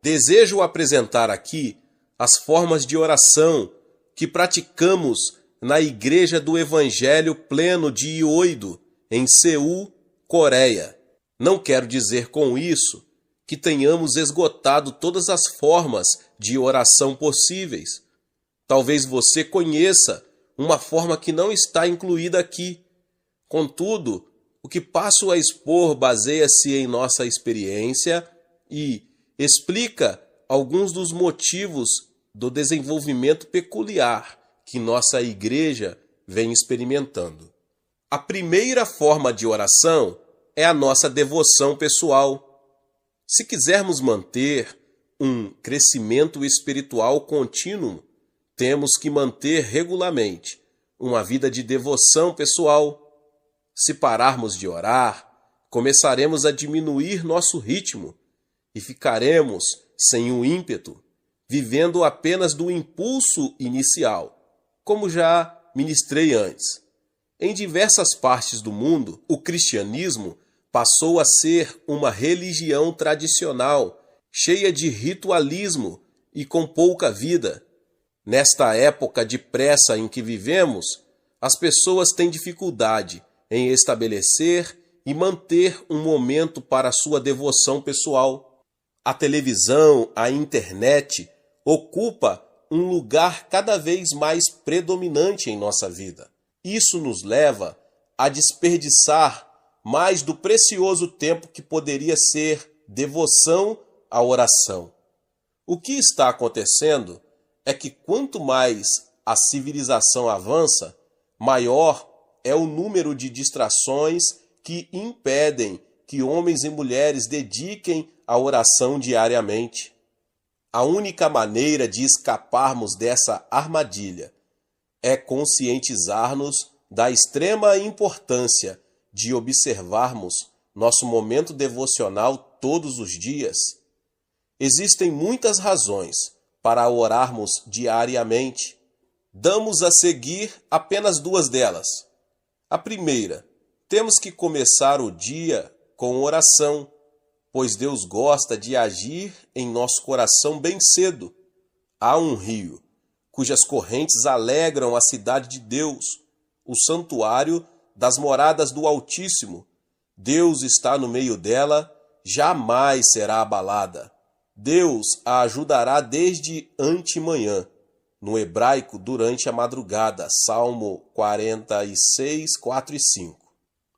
Desejo apresentar aqui as formas de oração que praticamos na Igreja do Evangelho Pleno de Ioido, em Seul, Coreia. Não quero dizer com isso que tenhamos esgotado todas as formas de oração possíveis. Talvez você conheça uma forma que não está incluída aqui. Contudo, o que passo a expor baseia-se em nossa experiência e explica alguns dos motivos do desenvolvimento peculiar que nossa igreja vem experimentando. A primeira forma de oração é a nossa devoção pessoal. Se quisermos manter um crescimento espiritual contínuo, temos que manter regularmente uma vida de devoção pessoal. Se pararmos de orar, começaremos a diminuir nosso ritmo e ficaremos sem o ímpeto, vivendo apenas do impulso inicial, como já ministrei antes. Em diversas partes do mundo, o cristianismo passou a ser uma religião tradicional, cheia de ritualismo e com pouca vida. Nesta época de pressa em que vivemos, as pessoas têm dificuldade em estabelecer e manter um momento para sua devoção pessoal. A televisão, a internet, ocupa um lugar cada vez mais predominante em nossa vida. Isso nos leva a desperdiçar mais do precioso tempo que poderia ser devoção à oração. O que está acontecendo é que quanto mais a civilização avança, maior é o número de distrações que impedem que homens e mulheres dediquem a oração diariamente. A única maneira de escaparmos dessa armadilha é conscientizar-nos da extrema importância de observarmos nosso momento devocional todos os dias. Existem muitas razões para orarmos diariamente. Damos a seguir apenas duas delas. A primeira, temos que começar o dia com oração, pois Deus gosta de agir em nosso coração bem cedo. Há um rio, cujas correntes alegram a cidade de Deus, o santuário das moradas do Altíssimo. Deus está no meio dela, jamais será abalada. Deus a ajudará desde antemanhã. No hebraico, durante a madrugada. Salmo 46, 4 e 5.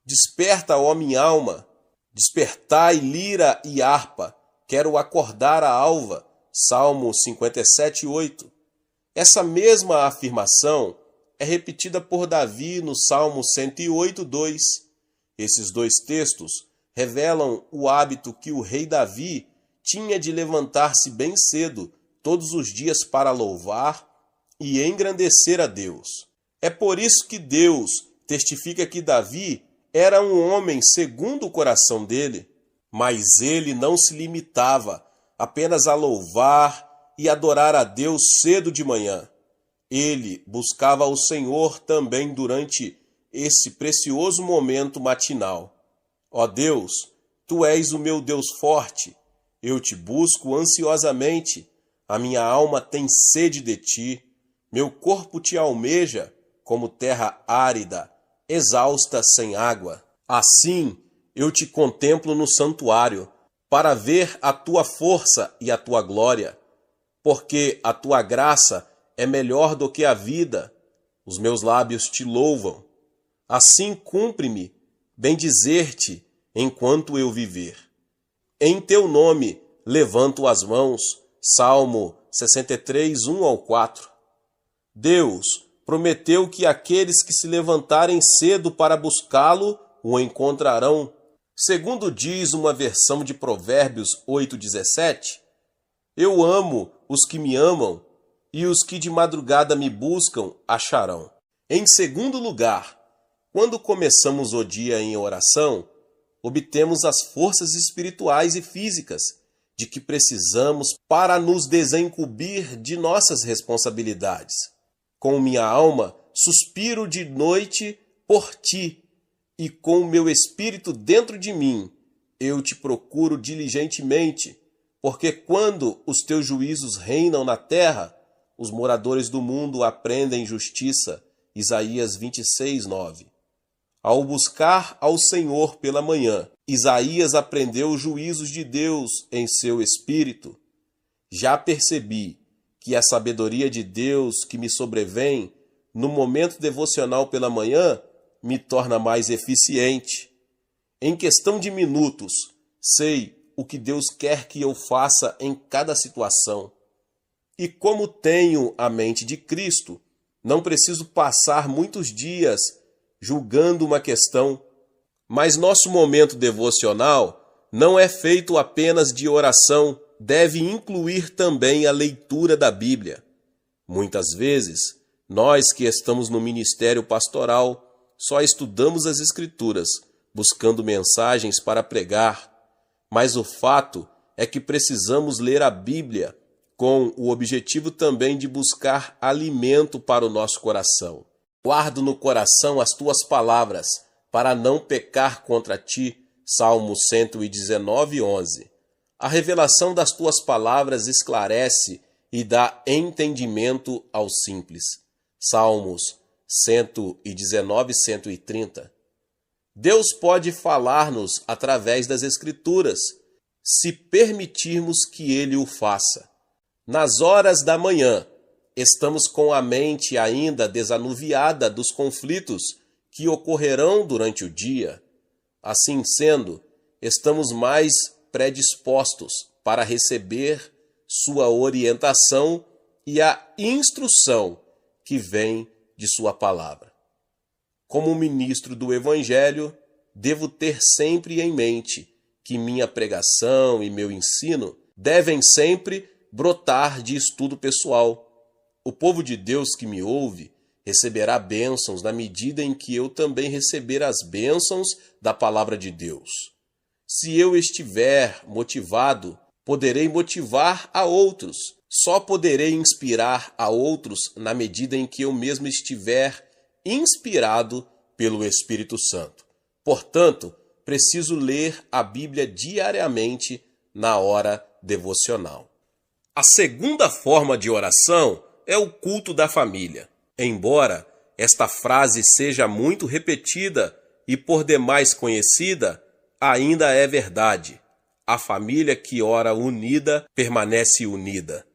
Desperta, ó minha alma, despertai lira e harpa, quero acordar a alva. Salmo 57, 8. Essa mesma afirmação é repetida por Davi no Salmo 108, 2. Esses dois textos revelam o hábito que o rei Davi tinha de levantar-se bem cedo, todos os dias, para louvar e engrandecer a Deus. É por isso que Deus testifica que Davi era um homem segundo o coração dele, mas ele não se limitava apenas a louvar e adorar a Deus cedo de manhã. Ele buscava o Senhor também durante esse precioso momento matinal. Ó Deus, Tu és o meu Deus forte, eu te busco ansiosamente, a minha alma tem sede de ti, meu corpo te almeja como terra árida, exausta sem água. Assim eu te contemplo no santuário, para ver a tua força e a tua glória, porque a tua graça é melhor do que a vida, os meus lábios te louvam. Assim cumpre-me bendizer-te enquanto eu viver. Em teu nome levanto as mãos. Salmo 63, 1 ao 4. Deus prometeu que aqueles que se levantarem cedo para buscá-lo o encontrarão. Segundo diz uma versão de Provérbios 8:17, eu amo os que me amam, e os que de madrugada me buscam acharão. Em segundo lugar, quando começamos o dia em oração, obtemos as forças espirituais e físicas de que precisamos para nos desincumbir de nossas responsabilidades. Com minha alma, suspiro de noite por ti, e com o meu espírito dentro de mim, eu te procuro diligentemente, Porque quando os teus juízos reinam na terra, os moradores do mundo aprendem justiça. Isaías 26:9. Ao buscar ao Senhor pela manhã, Isaías aprendeu os juízos de Deus em seu espírito. Já percebi que a sabedoria de Deus que me sobrevém no momento devocional pela manhã me torna mais eficiente. Em questão de minutos, sei o que Deus quer que eu faça em cada situação. E como tenho a mente de Cristo, não preciso passar muitos dias julgando uma questão. Mas nosso momento devocional não é feito apenas de oração, deve incluir também a leitura da Bíblia. Muitas vezes, nós que estamos no ministério pastoral, só estudamos as Escrituras, buscando mensagens para pregar. Mas o fato é que precisamos ler a Bíblia com o objetivo também de buscar alimento para o nosso coração. Guardo no coração as tuas palavras, para não pecar contra ti. Salmo 119:11. A revelação das tuas palavras esclarece e dá entendimento aos simples. Salmos 119:130. Deus pode falar-nos através das Escrituras, se permitirmos que Ele o faça. Nas horas da manhã, estamos com a mente ainda desanuviada dos conflitos que ocorrerão durante o dia. Assim sendo, estamos mais predispostos para receber sua orientação e a instrução que vem de sua palavra. Como ministro do Evangelho, devo ter sempre em mente que minha pregação e meu ensino devem sempre brotar de estudo pessoal. O povo de Deus que me ouve receberá bênçãos na medida em que eu também receber as bênçãos da palavra de Deus. Se eu estiver motivado, poderei motivar a outros. Só poderei inspirar a outros na medida em que eu mesmo estiver inspirado pelo Espírito Santo. Portanto, preciso ler a Bíblia diariamente na hora devocional. A segunda forma de oração é o culto da família. Embora esta frase seja muito repetida e por demais conhecida, ainda é verdade. A família que ora unida permanece unida.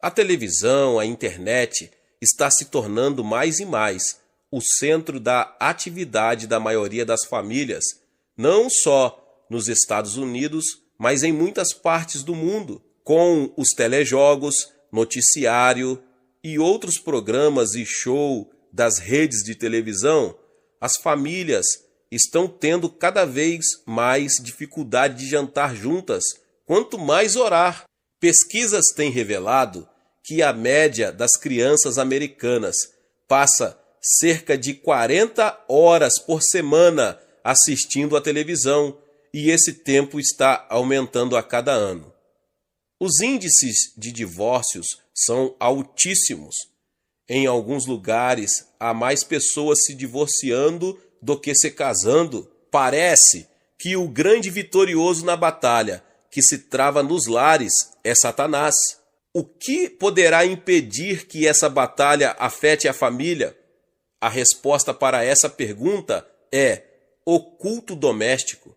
A televisão, a internet está se tornando mais e mais o centro da atividade da maioria das famílias, não só nos Estados Unidos, mas em muitas partes do mundo, com os telejogos, noticiário e outros programas e show das redes de televisão. As famílias estão tendo cada vez mais dificuldade de jantar juntas, quanto mais orar. Pesquisas têm revelado que a média das crianças americanas passa cerca de 40 horas por semana assistindo à televisão, e esse tempo está aumentando a cada ano. Os índices de divórcios são altíssimos. Em alguns lugares, há mais pessoas se divorciando do que se casando. Parece que o grande vitorioso na batalha que se trava nos lares é Satanás. O que poderá impedir que essa batalha afete a família? A resposta para essa pergunta é o culto doméstico.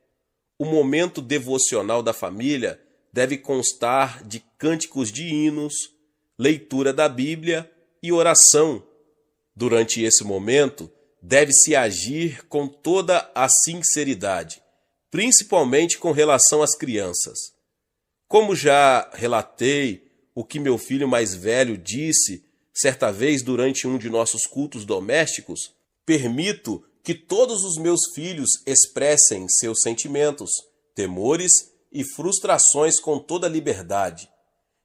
O momento devocional da família deve constar de cânticos de hinos, leitura da Bíblia e oração. Durante esse momento, deve-se agir com toda a sinceridade, principalmente com relação às crianças. Como já relatei o que meu filho mais velho disse certa vez durante um de nossos cultos domésticos, permito que todos os meus filhos expressem seus sentimentos, temores e frustrações com toda liberdade.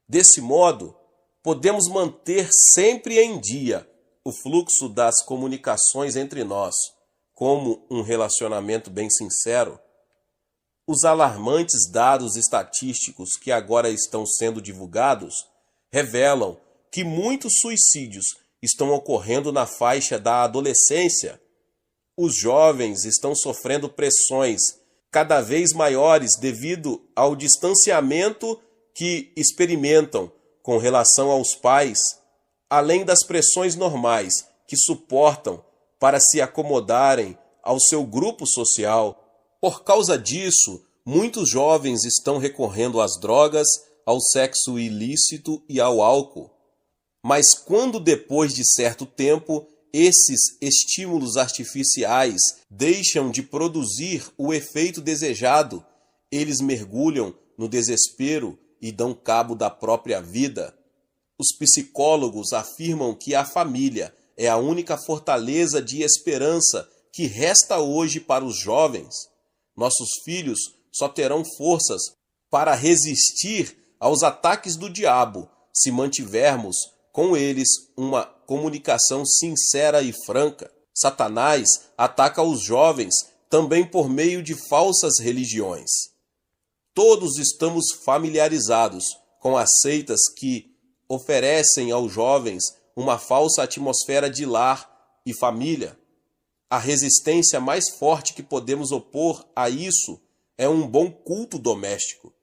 Desse modo, podemos manter sempre em dia o fluxo das comunicações entre nós, como um relacionamento bem sincero. Os alarmantes dados estatísticos que agora estão sendo divulgados revelam que muitos suicídios estão ocorrendo na faixa da adolescência. Os jovens estão sofrendo pressões cada vez maiores devido ao distanciamento que experimentam com relação aos pais, além das pressões normais que suportam para se acomodarem ao seu grupo social. Por causa disso, muitos jovens estão recorrendo às drogas, ao sexo ilícito e ao álcool. Mas quando depois de certo tempo esses estímulos artificiais deixam de produzir o efeito desejado, eles mergulham no desespero e dão cabo da própria vida. Os psicólogos afirmam que a família é a única fortaleza de esperança que resta hoje para os jovens. Nossos filhos só terão forças para resistir aos ataques do diabo se mantivermos com eles uma comunicação sincera e franca. Satanás ataca os jovens também por meio de falsas religiões. Todos estamos familiarizados com as seitas que oferecem aos jovens uma falsa atmosfera de lar e família. A resistência mais forte que podemos opor a isso é um bom culto doméstico.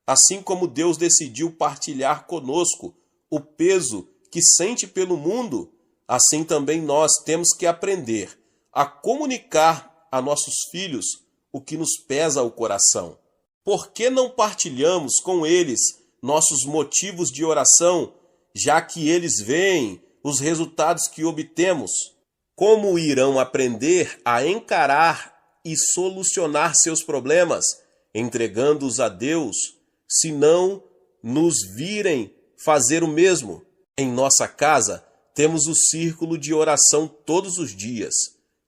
Assim como Deus decidiu partilhar conosco o peso que sente pelo mundo, assim também nós temos que aprender a comunicar a nossos filhos o que nos pesa o coração. Por que não partilhamos com eles nossos motivos de oração, já que eles veem os resultados que obtemos? Como irão aprender a encarar e solucionar seus problemas, entregando-os a Deus, se não nos virem fazer o mesmo? Em nossa casa, temos o círculo de oração todos os dias.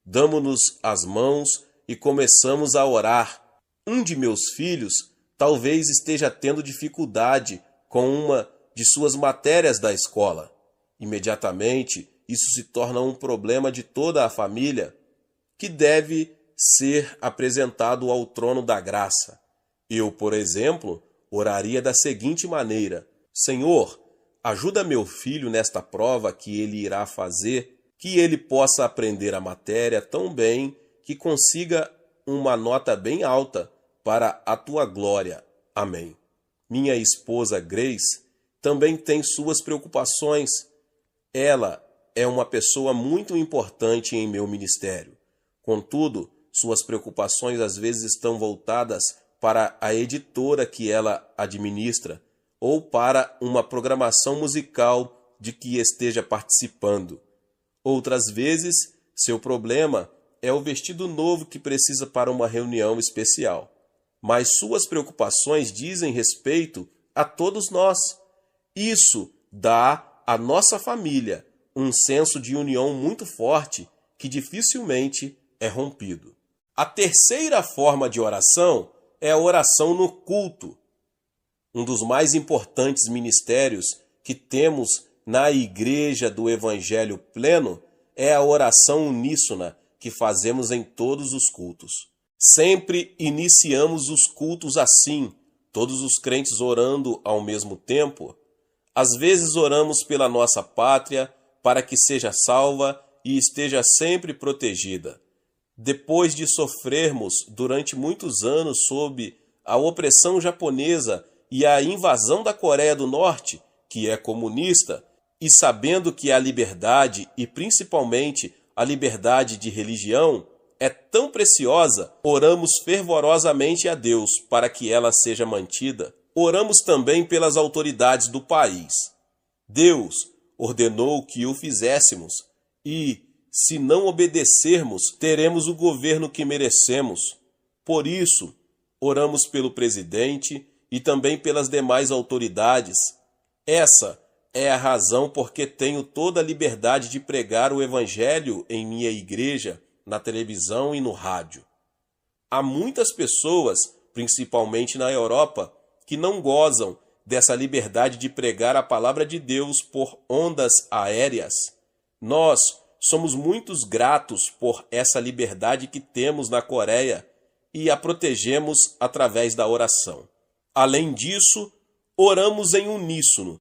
Damos-nos as mãos e começamos a orar. Um de meus filhos talvez esteja tendo dificuldade com uma de suas matérias da escola. Imediatamente, isso se torna um problema de toda a família, que deve ser apresentado ao trono da graça. Eu, por exemplo, oraria da seguinte maneira: Senhor, ajuda meu filho nesta prova que ele irá fazer, que ele possa aprender a matéria tão bem que consiga uma nota bem alta para a tua glória. Amém. Minha esposa Grace também tem suas preocupações. Ela é uma pessoa muito importante em meu ministério. Contudo, suas preocupações às vezes estão voltadas para a editora que ela administra ou para uma programação musical de que esteja participando. Outras vezes, seu problema é o vestido novo que precisa para uma reunião especial. Mas suas preocupações dizem respeito a todos nós. Isso dá à nossa família um senso de união muito forte que dificilmente é rompido. A terceira forma de oração é a oração no culto. Um dos mais importantes ministérios que temos na Igreja do Evangelho Pleno é a oração uníssona que fazemos em todos os cultos. Sempre iniciamos os cultos assim, todos os crentes orando ao mesmo tempo. Às vezes oramos pela nossa pátria, para que seja salva e esteja sempre protegida. Depois de sofrermos durante muitos anos sob a opressão japonesa e a invasão da Coreia do Norte, que é comunista, e sabendo que a liberdade, e principalmente a liberdade de religião, é tão preciosa, oramos fervorosamente a Deus para que ela seja mantida. Oramos também pelas autoridades do país. Deus ordenou que o fizéssemos e, se não obedecermos, teremos o governo que merecemos. Por isso, oramos pelo presidente e também pelas demais autoridades. Essa é a razão porque tenho toda a liberdade de pregar o Evangelho em minha igreja, na televisão e no rádio. Há muitas pessoas, principalmente na Europa, que não gozam dessa liberdade de pregar a palavra de Deus por ondas aéreas. Nós somos muito gratos por essa liberdade que temos na Coreia e a protegemos através da oração. Além disso, oramos em uníssono,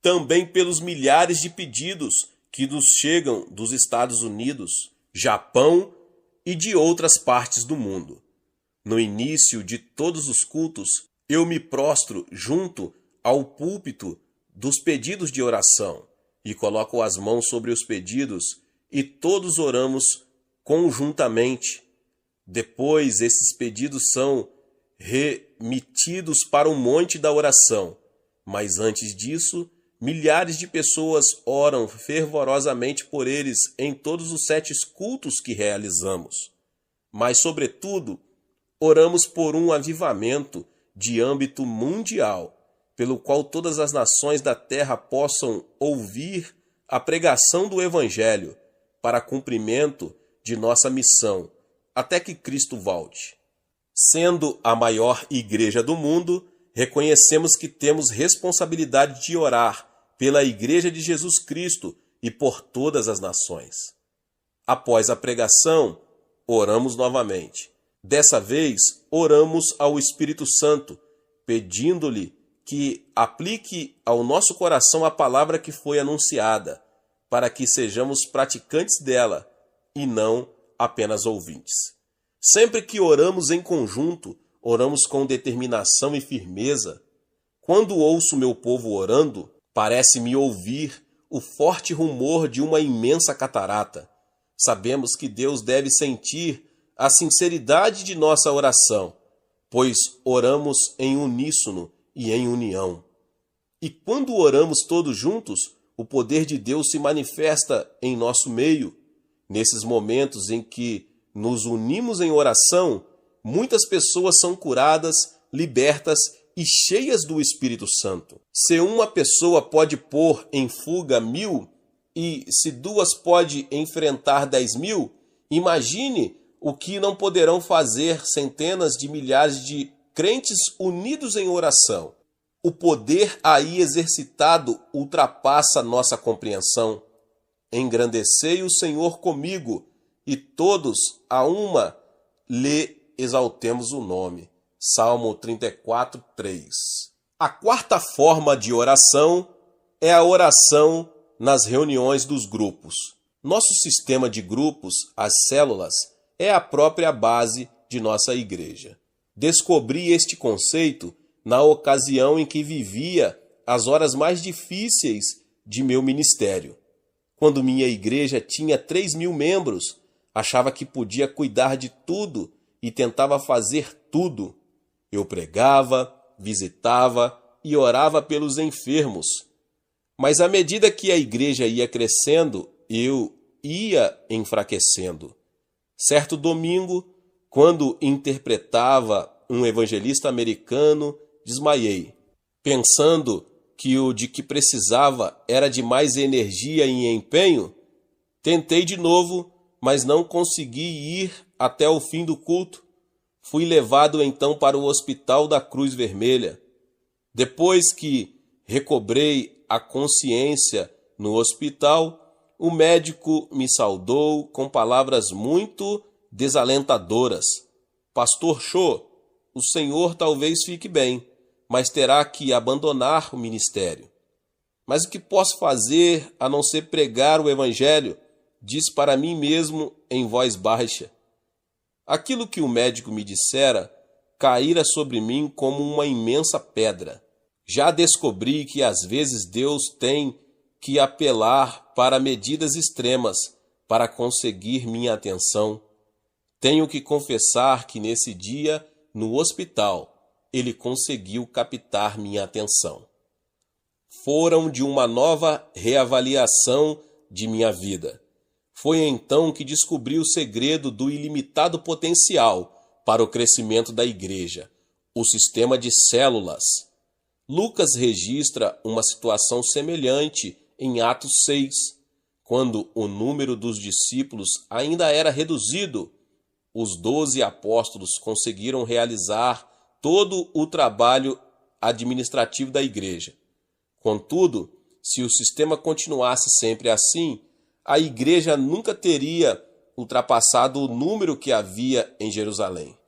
também pelos milhares de pedidos que nos chegam dos Estados Unidos, Japão e de outras partes do mundo. No início de todos os cultos, eu me prostro junto ao púlpito dos pedidos de oração e coloco as mãos sobre os pedidos e todos oramos conjuntamente. Depois, esses pedidos são remetidos para o monte da oração. Mas antes disso, milhares de pessoas oram fervorosamente por eles em todos os 7 cultos que realizamos. Mas, sobretudo, oramos por um avivamento de âmbito mundial, pelo qual todas as nações da terra possam ouvir a pregação do Evangelho para cumprimento de nossa missão, até que Cristo volte. Sendo a maior igreja do mundo, reconhecemos que temos responsabilidade de orar pela Igreja de Jesus Cristo e por todas as nações. Após a pregação, oramos novamente. Dessa vez, oramos ao Espírito Santo, pedindo-lhe que aplique ao nosso coração a palavra que foi anunciada, para que sejamos praticantes dela e não apenas ouvintes. Sempre que oramos em conjunto, oramos com determinação e firmeza. Quando ouço meu povo orando, parece-me ouvir o forte rumor de uma imensa catarata. Sabemos que Deus deve sentir a sinceridade de nossa oração, pois oramos em uníssono e em união. E quando oramos todos juntos, o poder de Deus se manifesta em nosso meio. Nesses momentos em que nos unimos em oração, muitas pessoas são curadas, libertas e cheias do Espírito Santo. Se uma pessoa pode pôr em fuga 1000 e se 2 pode enfrentar 10.000, imagine o que não poderão fazer centenas de milhares de crentes unidos em oração. O poder aí exercitado ultrapassa nossa compreensão. Engrandecei o Senhor comigo, e todos a uma lhe exaltemos o nome. Salmo 34, 3. A quarta forma de oração é a oração nas reuniões dos grupos. Nosso sistema de grupos, as células, é a própria base de nossa igreja. Descobri este conceito na ocasião em que vivia as horas mais difíceis de meu ministério. Quando minha igreja tinha 3.000 membros, achava que podia cuidar de tudo e tentava fazer tudo. Eu pregava, visitava e orava pelos enfermos. Mas à medida que a igreja ia crescendo, eu ia enfraquecendo. Certo domingo, quando interpretava um evangelista americano, desmaiei, pensando que o de que precisava era de mais energia e empenho. Tentei de novo, mas não consegui ir até o fim do culto. Fui levado então para o Hospital da Cruz Vermelha. Depois que recobrei a consciência no hospital, o médico me saudou com palavras muito desalentadoras. Pastor Cho, o senhor talvez fique bem, mas terá que abandonar o ministério. Mas o que posso fazer a não ser pregar o evangelho? Disse para mim mesmo em voz baixa. Aquilo que o médico me dissera caíra sobre mim como uma imensa pedra. Já descobri que às vezes Deus tem que apelar para medidas extremas para conseguir minha atenção. Tenho que confessar que nesse dia, no hospital, ele conseguiu captar minha atenção. Foram de uma nova reavaliação de minha vida. Foi então que descobri o segredo do ilimitado potencial para o crescimento da igreja, o sistema de células. Lucas registra uma situação semelhante em Atos 6, quando o número dos discípulos ainda era reduzido. Os 12 apóstolos conseguiram realizar todo o trabalho administrativo da igreja. Contudo, se o sistema continuasse sempre assim, a igreja nunca teria ultrapassado o número que havia em Jerusalém.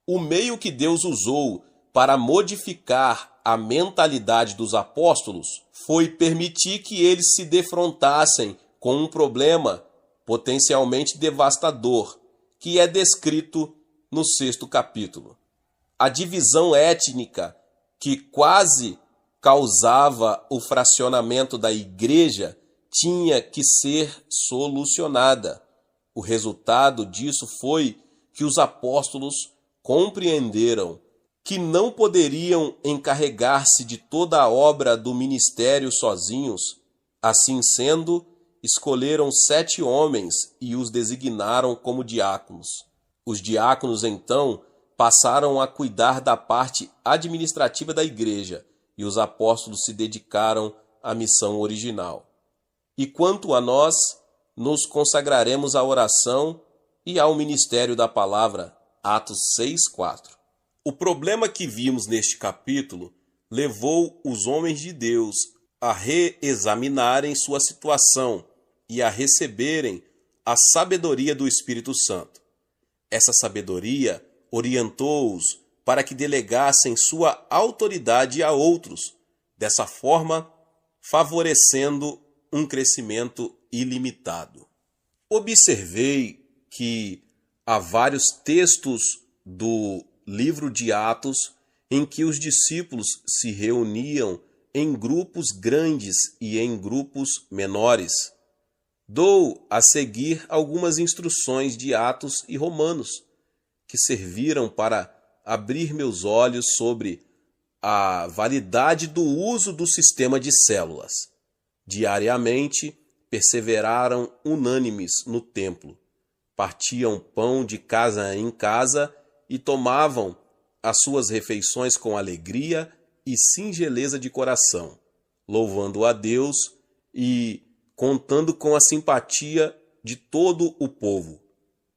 O meio que Deus usou para modificar a mentalidade dos apóstolos foi permitir que eles se defrontassem com um problema potencialmente devastador, que é descrito no 6º capítulo. A divisão étnica que quase causava o fracionamento da igreja tinha que ser solucionada. O resultado disso foi que os apóstolos compreenderam que não poderiam encarregar-se de toda a obra do ministério sozinhos. Assim sendo, escolheram 7 homens e os designaram como diáconos. Os diáconos, então, passaram a cuidar da parte administrativa da igreja e os apóstolos se dedicaram à missão original. E quanto a nós, nos consagraremos à oração e ao ministério da palavra. Atos 6:4. O problema que vimos neste capítulo levou os homens de Deus a reexaminarem sua situação e a receberem a sabedoria do Espírito Santo. Essa sabedoria orientou-os para que delegassem sua autoridade a outros, dessa forma favorecendo um crescimento ilimitado. Observei que há vários textos do livro de Atos em que os discípulos se reuniam em grupos grandes e em grupos menores. Dou a seguir algumas instruções de Atos e Romanos, que serviram para abrir meus olhos sobre a validade do uso do sistema de células. Diariamente, perseveraram unânimes no templo, partiam pão de casa em casa e tomavam as suas refeições com alegria e singeleza de coração, louvando a Deus e contando com a simpatia de todo o povo.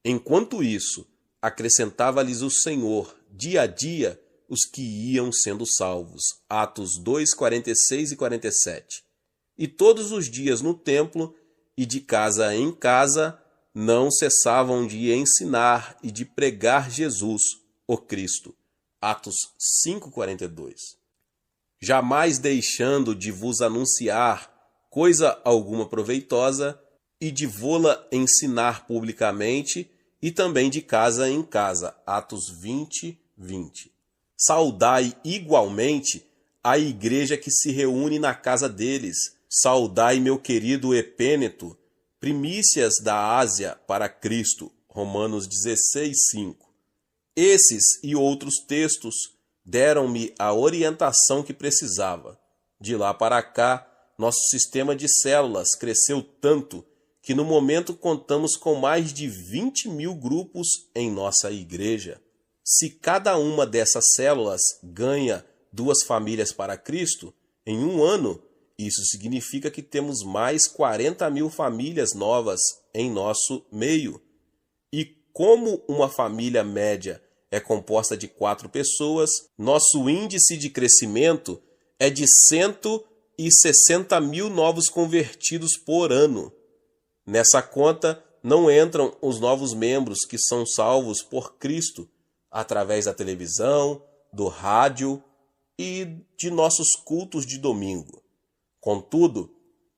Enquanto isso, acrescentava-lhes o Senhor, dia a dia, os que iam sendo salvos. Atos 2, 46 e 47. E todos os dias no templo e de casa em casa não cessavam de ensinar e de pregar Jesus, o Cristo. Atos 5:42. Jamais deixando de vos anunciar coisa alguma proveitosa e de vô-la ensinar publicamente e também de casa em casa. Atos 20:20. Saudai igualmente a igreja que se reúne na casa deles. Saudai meu querido Epêneto, primícias da Ásia para Cristo. Romanos 16:5. Esses e outros textos deram-me a orientação que precisava. De lá para cá, nosso sistema de células cresceu tanto que no momento contamos com mais de 20.000 grupos em nossa igreja. Se cada uma dessas células ganha 2 famílias para Cristo, em um ano, isso significa que temos mais 40.000 famílias novas em nosso meio. E como uma família média é composta de 4 pessoas, nosso índice de crescimento é de 160.000 novos convertidos por ano. Nessa conta não entram os novos membros que são salvos por Cristo através da televisão, do rádio e de nossos cultos de domingo. Contudo,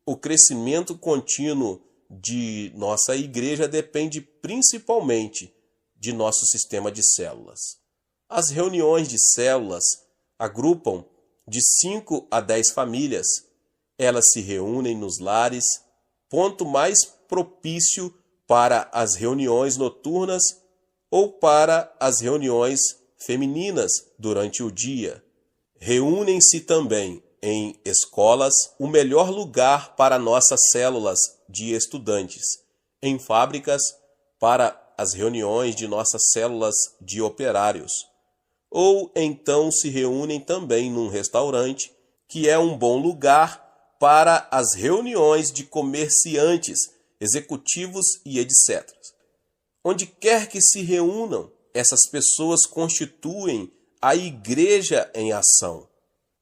o crescimento contínuo de nossa igreja depende principalmente de nosso sistema de células. As reuniões de células agrupam de 5 a 10 famílias. Elas se reúnem nos lares, ponto mais propício para as reuniões noturnas ou para as reuniões femininas durante o dia. Reúnem-se também em escolas, o melhor lugar para nossas células de estudantes, em fábricas, para as reuniões de nossas células de operários. Ou então se reúnem também num restaurante, que é um bom lugar para as reuniões de comerciantes, executivos e etc. Onde quer que se reúnam, essas pessoas constituem a igreja em ação.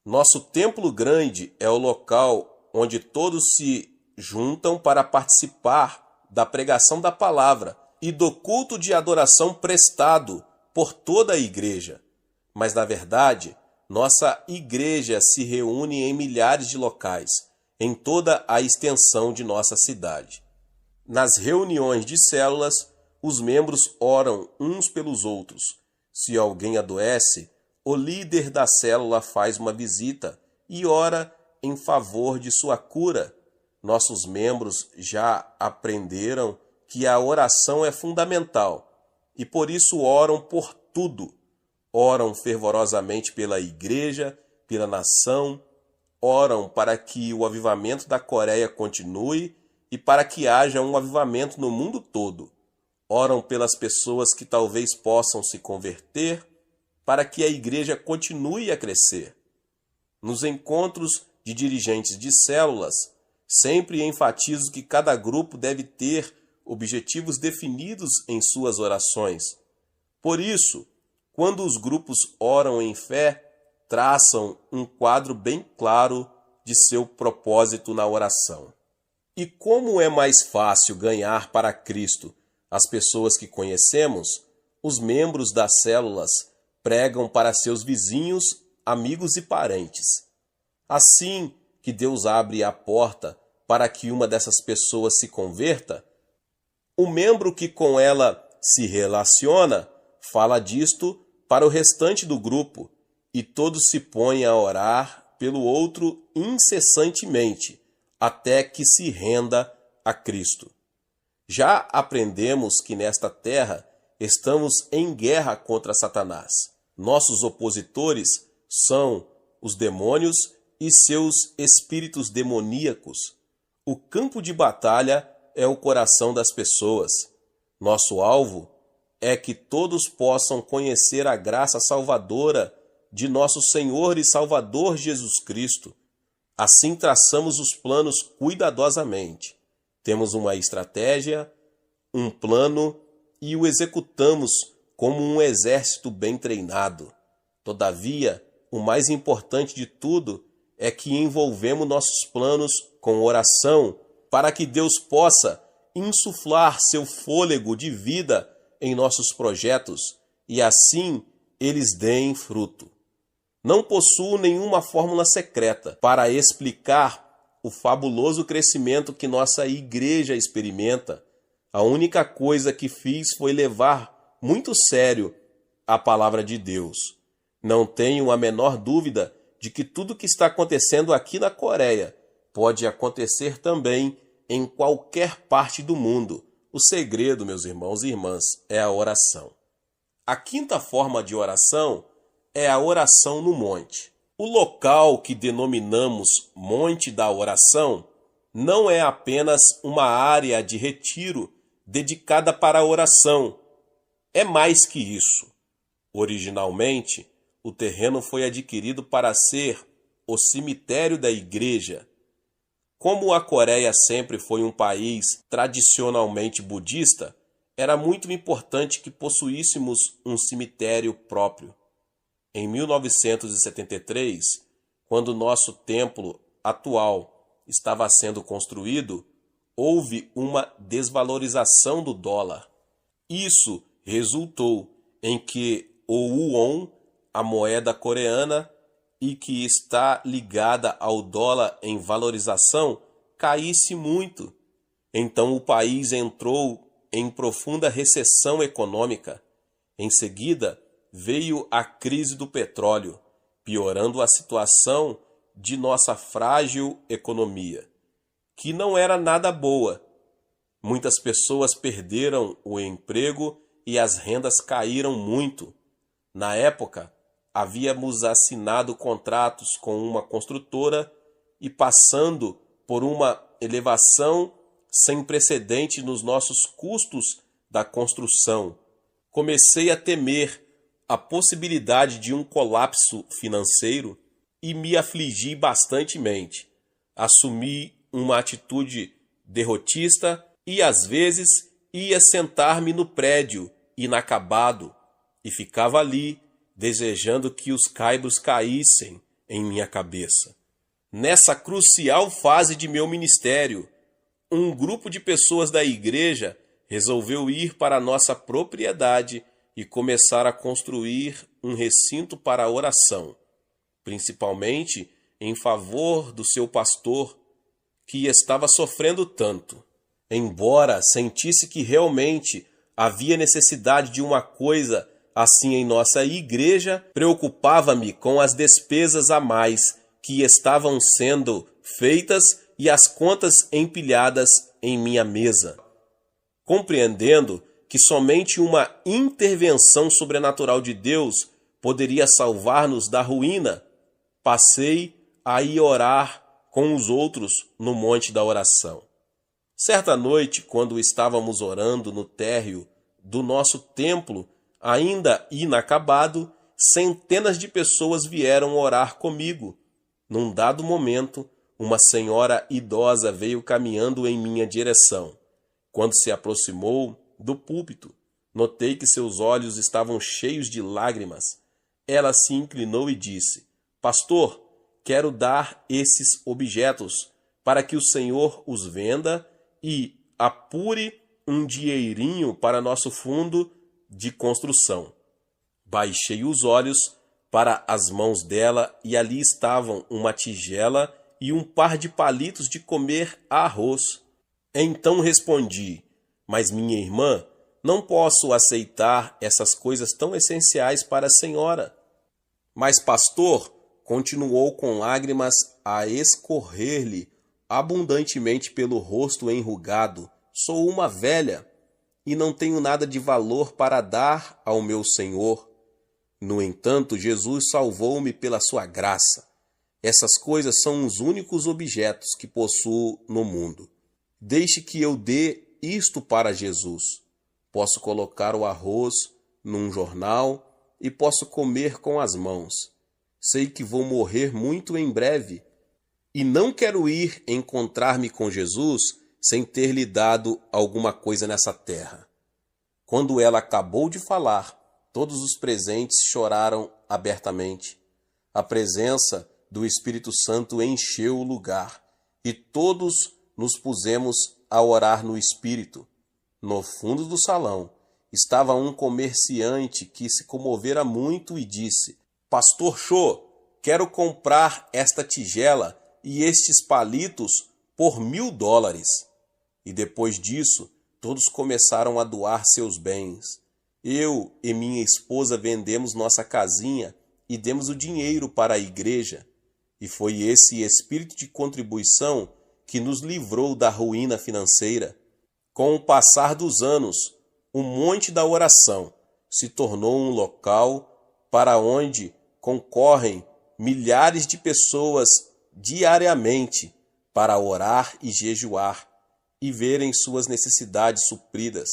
Nosso templo grande é o local onde todos se juntam para participar da pregação da palavra e do culto de adoração prestado por toda a igreja. Mas, na verdade, nossa igreja se reúne em milhares de locais, em toda a extensão de nossa cidade. Nas reuniões de células, os membros oram uns pelos outros. Se alguém adoece, o líder da célula faz uma visita e ora em favor de sua cura. Nossos membros já aprenderam que a oração é fundamental e por isso oram por tudo. Oram fervorosamente pela igreja, pela nação, oram para que o avivamento da Coreia continue e para que haja um avivamento no mundo todo. Oram pelas pessoas que talvez possam se converter, para que a igreja continue a crescer. Nos encontros de dirigentes de células, sempre enfatizo que cada grupo deve ter objetivos definidos em suas orações. Por isso, quando os grupos oram em fé, traçam um quadro bem claro de seu propósito na oração. E como é mais fácil ganhar para Cristo as pessoas que conhecemos, os membros das células pregam para seus vizinhos, amigos e parentes. Assim que Deus abre a porta para que uma dessas pessoas se converta, o membro que com ela se relaciona fala disto para o restante do grupo e todos se põem a orar pelo outro incessantemente, até que se renda a Cristo. Já aprendemos que nesta terra estamos em guerra contra Satanás. Nossos opositores são os demônios e seus espíritos demoníacos. O campo de batalha é o coração das pessoas. Nosso alvo é que todos possam conhecer a graça salvadora de nosso Senhor e Salvador Jesus Cristo. Assim traçamos os planos cuidadosamente. Temos uma estratégia, um plano e o executamos como um exército bem treinado. Todavia, o mais importante de tudo é que envolvemos nossos planos com oração para que Deus possa insuflar seu fôlego de vida em nossos projetos e assim eles deem fruto. Não possuo nenhuma fórmula secreta para explicar o fabuloso crescimento que nossa igreja experimenta. A única coisa que fiz foi levar muito sério a palavra de Deus. Não tenho a menor dúvida de que tudo que está acontecendo aqui na Coreia pode acontecer também em qualquer parte do mundo. O segredo, meus irmãos e irmãs, é a oração. A quinta forma de oração é a oração no monte. O local que denominamos Monte da Oração não é apenas uma área de retiro dedicada para a oração. É mais que isso. Originalmente, o terreno foi adquirido para ser o cemitério da igreja. Como a Coreia sempre foi um país tradicionalmente budista, era muito importante que possuíssemos um cemitério próprio. Em 1973, quando nosso templo atual estava sendo construído, houve uma desvalorização do dólar. Isso resultou em que o won, a moeda coreana, e que está ligada ao dólar em valorização, caísse muito. Então o país entrou em profunda recessão econômica. Em seguida, veio a crise do petróleo, piorando a situação de nossa frágil economia, que não era nada boa. Muitas pessoas perderam o emprego e as rendas caíram muito. Na época, havíamos assinado contratos com uma construtora e passando por uma elevação sem precedente nos nossos custos da construção. Comecei a temer a possibilidade de um colapso financeiro e me afligi bastantemente. Assumi uma atitude derrotista e às vezes ia sentar-me no prédio inacabado e ficava ali desejando que os caibros caíssem em minha cabeça. Nessa crucial fase de meu ministério, um grupo de pessoas da igreja resolveu ir para a nossa propriedade e começar a construir um recinto para a oração, principalmente em favor do seu pastor, que estava sofrendo tanto. Embora sentisse que realmente havia necessidade de uma coisa assim em nossa igreja, preocupava-me com as despesas a mais que estavam sendo feitas e as contas empilhadas em minha mesa. Compreendendo que somente uma intervenção sobrenatural de Deus poderia salvar-nos da ruína, passei a ir orar com os outros no Monte da Oração. Certa noite, quando estávamos orando no térreo do nosso templo, ainda inacabado, centenas de pessoas vieram orar comigo. Num dado momento, uma senhora idosa veio caminhando em minha direção. Quando se aproximou do púlpito, notei que seus olhos estavam cheios de lágrimas. Ela se inclinou e disse: Pastor, quero dar esses objetos para que o Senhor os venda e apure um dinheirinho para nosso fundo de construção. Baixei os olhos para as mãos dela e ali estavam uma tigela e um par de palitos de comer arroz. Então respondi: Mas minha irmã, não posso aceitar essas coisas tão essenciais para a senhora. Mas pastor, continuou com lágrimas a escorrer-lhe abundantemente pelo rosto enrugado, sou uma velha e não tenho nada de valor para dar ao meu Senhor. No entanto, Jesus salvou-me pela sua graça. Essas coisas são os únicos objetos que possuo no mundo. Deixe que eu dê isto para Jesus. Posso colocar o arroz num jornal e posso comer com as mãos. Sei que vou morrer muito em breve e não quero ir encontrar-me com Jesus sem ter lhe dado alguma coisa nessa terra. Quando ela acabou de falar, todos os presentes choraram abertamente. A presença do Espírito Santo encheu o lugar e todos nos pusemos a orar no Espírito. No fundo do salão estava um comerciante que se comovera muito e disse: Pastor Cho, quero comprar esta tigela e estes palitos por $1.000. E depois disso, todos começaram a doar seus bens. Eu e minha esposa vendemos nossa casinha e demos o dinheiro para a igreja. E foi esse espírito de contribuição que nos livrou da ruína financeira. Com o passar dos anos, o Monte da Oração se tornou um local para onde concorrem milhares de pessoas diariamente para orar e jejuar e verem suas necessidades supridas.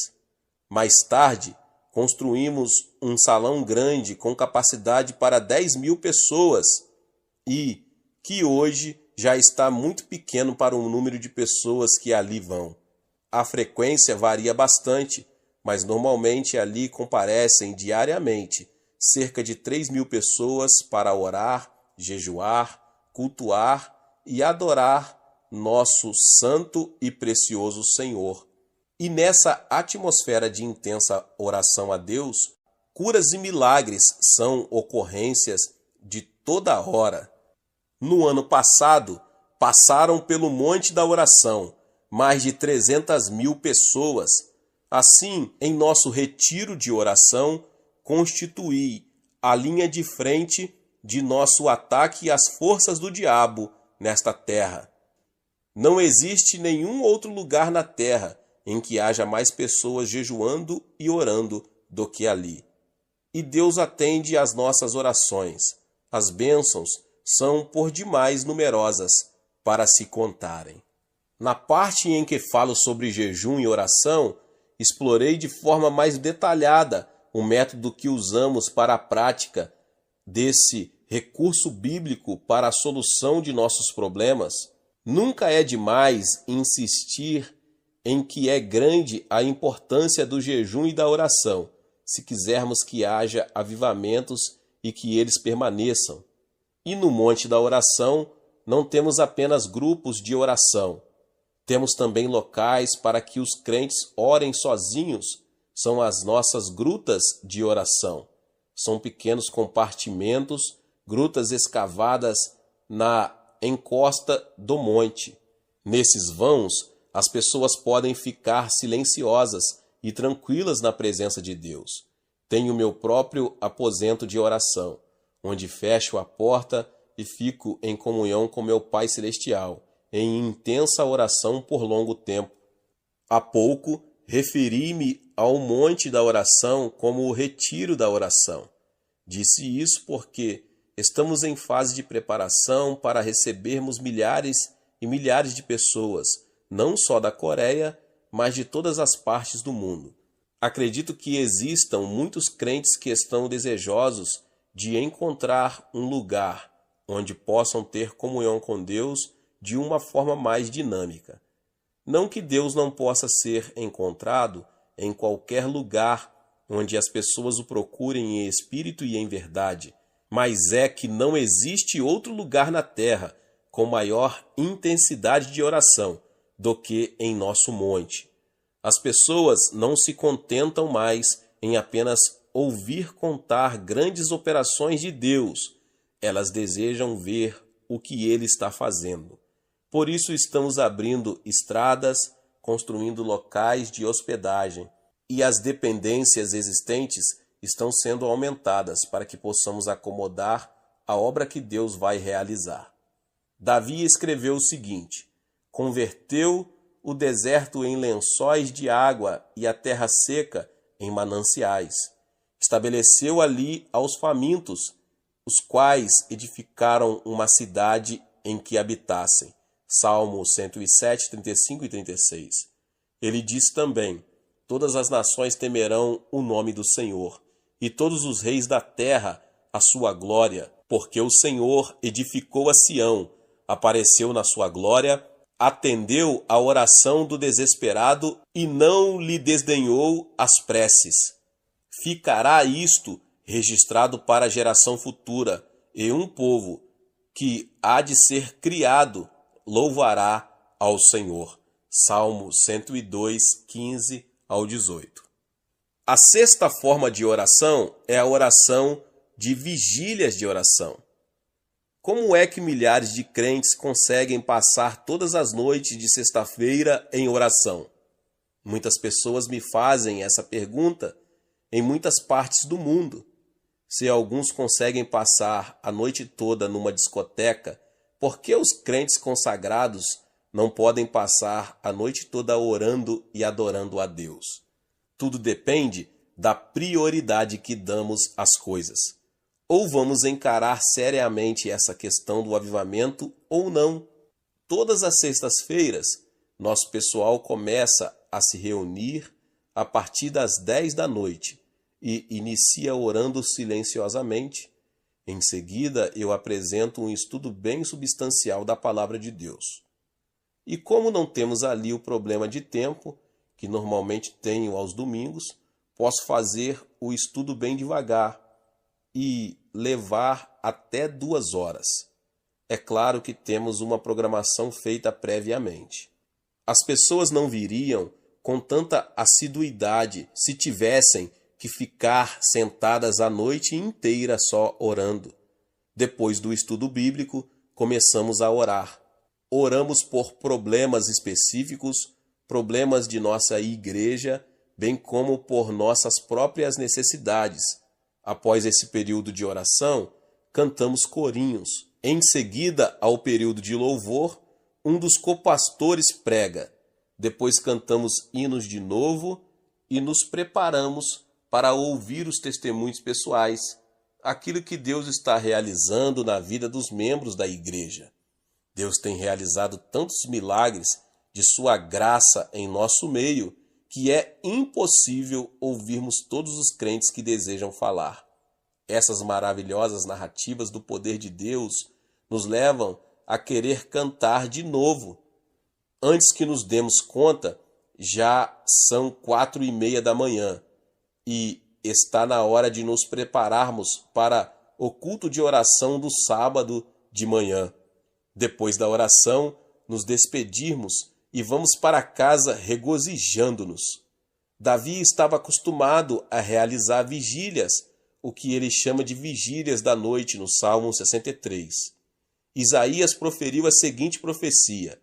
Mais tarde, construímos um salão grande com capacidade para 10.000 pessoas e que hoje já está muito pequeno para o número de pessoas que ali vão. A frequência varia bastante, mas normalmente ali comparecem diariamente cerca de 3.000 pessoas para orar, jejuar, cultuar e adorar nosso santo e precioso Senhor. E nessa atmosfera de intensa oração a Deus, curas e milagres são ocorrências de toda hora. No ano passado, passaram pelo Monte da Oração mais de 300.000 pessoas. Assim, em nosso retiro de oração, constituí a linha de frente de nosso ataque às forças do diabo nesta terra. Não existe nenhum outro lugar na terra em que haja mais pessoas jejuando e orando do que ali. E Deus atende às nossas orações. As bênçãos são por demais numerosas para se contarem. Na parte em que falo sobre jejum e oração, explorei de forma mais detalhada o método que usamos para a prática desse recurso bíblico para a solução de nossos problemas. Nunca é demais insistir em que é grande a importância do jejum e da oração, se quisermos que haja avivamentos e que eles permaneçam. E no Monte da Oração não temos apenas grupos de oração, temos também locais para que os crentes orem sozinhos. São as nossas grutas de oração. São pequenos compartimentos, grutas escavadas na encosta do monte. Nesses vãos, as pessoas podem ficar silenciosas e tranquilas na presença de Deus. Tenho meu próprio aposento de oração, onde fecho a porta e fico em comunhão com meu Pai Celestial, em intensa oração por longo tempo. Há pouco, referi-me ao monte da oração como o retiro da oração. Disse isso porque estamos em fase de preparação para recebermos milhares e milhares de pessoas, não só da Coreia, mas de todas as partes do mundo. Acredito que existam muitos crentes que estão desejosos de encontrar um lugar onde possam ter comunhão com Deus de uma forma mais dinâmica. Não que Deus não possa ser encontrado em qualquer lugar onde as pessoas o procurem em espírito e em verdade, mas é que não existe outro lugar na terra com maior intensidade de oração do que em nosso monte. As pessoas não se contentam mais em apenas ouvir contar grandes operações de Deus. Elas desejam ver o que Ele está fazendo. Por isso estamos abrindo estradas, construindo locais de hospedagem, e as dependências existentes estão sendo aumentadas para que possamos acomodar a obra que Deus vai realizar. Davi escreveu o seguinte: converteu o deserto em lençóis de água e a terra seca em mananciais. Estabeleceu ali aos famintos, os quais edificaram uma cidade em que habitassem. Salmo 107, 35 e 36. Ele diz também: todas as nações temerão o nome do Senhor, e todos os reis da terra a sua glória, porque o Senhor edificou a Sião, apareceu na sua glória, atendeu à oração do desesperado e não lhe desdenhou as preces. Ficará isto registrado para a geração futura, e um povo que há de ser criado louvará ao Senhor. Salmo 102, 15 ao 18. A sexta forma de oração é a oração de vigílias de oração. Como é que milhares de crentes conseguem passar todas as noites de sexta-feira em oração? Muitas pessoas me fazem essa pergunta em muitas partes do mundo. Se alguns conseguem passar a noite toda numa discoteca, por que os crentes consagrados não podem passar a noite toda orando e adorando a Deus? Tudo depende da prioridade que damos às coisas. Ou vamos encarar seriamente essa questão do avivamento ou não. Todas as sextas-feiras, nosso pessoal começa a se reunir a partir das 10 da noite e inicia orando silenciosamente. Em seguida, eu apresento um estudo bem substancial da Palavra de Deus. E como não temos ali o problema de tempo, que normalmente tenho aos domingos, posso fazer o estudo bem devagar e levar até 2 horas. É claro que temos uma programação feita previamente. As pessoas não viriam com tanta assiduidade se tivessem que ficar sentadas a noite inteira só orando. Depois do estudo bíblico, começamos a orar. Oramos por problemas específicos, problemas de nossa igreja, bem como por nossas próprias necessidades. Após esse período de oração, cantamos corinhos. Em seguida, ao período de louvor, um dos copastores prega. Depois cantamos hinos de novo e nos preparamos para ouvir os testemunhos pessoais, aquilo que Deus está realizando na vida dos membros da igreja. Deus tem realizado tantos milagres de sua graça em nosso meio que é impossível ouvirmos todos os crentes que desejam falar. Essas maravilhosas narrativas do poder de Deus nos levam a querer cantar de novo. Antes que nos demos conta, já são 4:30 da manhã e está na hora de nos prepararmos para o culto de oração do sábado de manhã. Depois da oração, nos despedirmos e vamos para casa regozijando-nos. Davi estava acostumado a realizar vigílias, o que ele chama de vigílias da noite no Salmo 63. Isaías proferiu a seguinte profecia: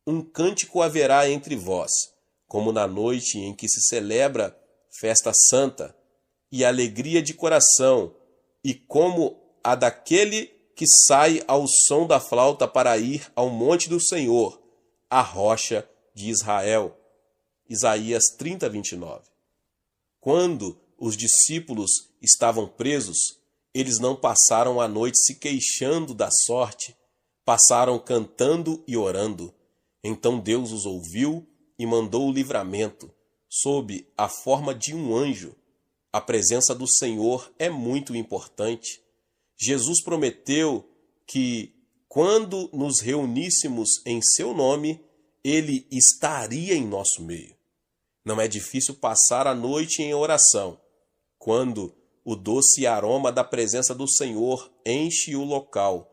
um cântico haverá entre vós, como na noite em que se celebra festa santa, e alegria de coração, e como a daquele que sai ao som da flauta para ir ao monte do Senhor, a rocha de Israel. Isaías 30, 29. Quando os discípulos estavam presos, eles não passaram a noite se queixando da sorte, passaram cantando e orando. Então Deus os ouviu e mandou o livramento, sob a forma de um anjo. A presença do Senhor é muito importante. Jesus prometeu que, quando nos reuníssemos em seu nome, ele estaria em nosso meio. Não é difícil passar a noite em oração, quando o doce aroma da presença do Senhor enche o local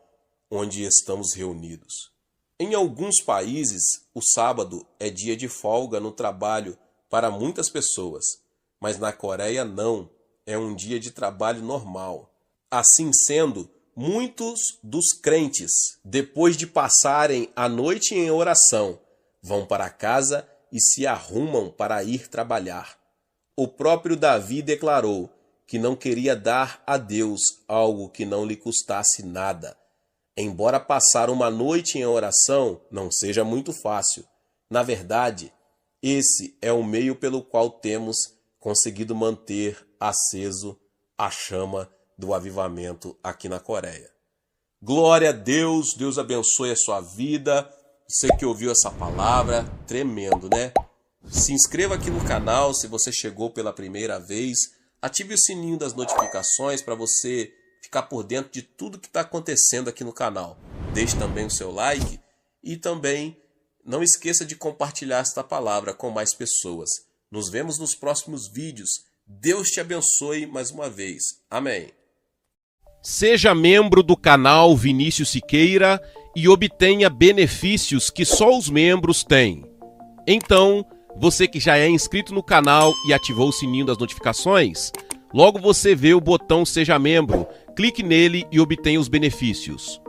onde estamos reunidos. Em alguns países, o sábado é dia de folga no trabalho para muitas pessoas, mas na Coreia não, é um dia de trabalho normal. Assim sendo, muitos dos crentes, depois de passarem a noite em oração, vão para casa e se arrumam para ir trabalhar. O próprio Davi declarou que não queria dar a Deus algo que não lhe custasse nada. Embora passar uma noite em oração não seja muito fácil, na verdade, esse é o meio pelo qual temos conseguido manter aceso a chama do avivamento aqui na Coreia. Glória a Deus, Deus abençoe a sua vida. Você que ouviu essa palavra, tremendo, né? Se inscreva aqui no canal se você chegou pela primeira vez. Ative o sininho das notificações para você ficar por dentro de tudo que está acontecendo aqui no canal. Deixe também o seu like e também não esqueça de compartilhar esta palavra com mais pessoas. Nos vemos nos próximos vídeos. Deus te abençoe mais uma vez. Amém. Seja membro do canal Vinícius Siqueira e obtenha benefícios que só os membros têm. Então, você que já é inscrito no canal e ativou o sininho das notificações, logo você vê o botão Seja Membro, clique nele e obtenha os benefícios.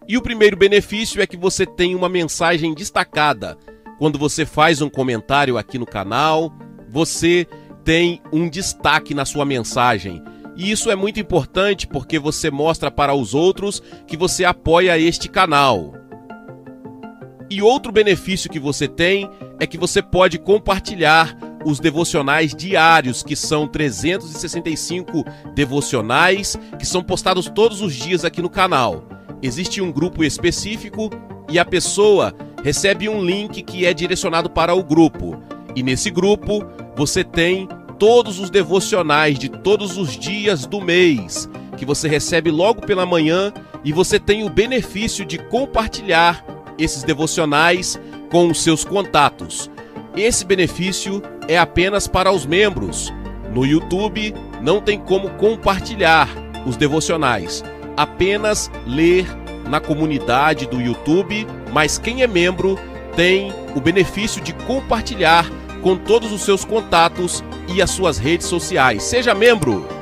E o primeiro benefício é que você tem uma mensagem destacada. Quando você faz um comentário aqui no canal, você tem um destaque na sua mensagem. E isso é muito importante porque você mostra para os outros que você apoia este canal. E outro benefício que você tem é que você pode compartilhar os devocionais diários, que são 365 devocionais, que são postados todos os dias aqui no canal. Existe um grupo específico e a pessoa recebe um link que é direcionado para o grupo. E nesse grupo você tem todos os devocionais de todos os dias do mês, que você recebe logo pela manhã, e você tem o benefício de compartilhar esses devocionais com os seus contatos. Esse benefício é apenas para os membros. No YouTube não tem como compartilhar os devocionais, apenas ler na comunidade do YouTube, mas quem é membro tem o benefício de compartilhar com todos os seus contatos e as suas redes sociais. Seja membro!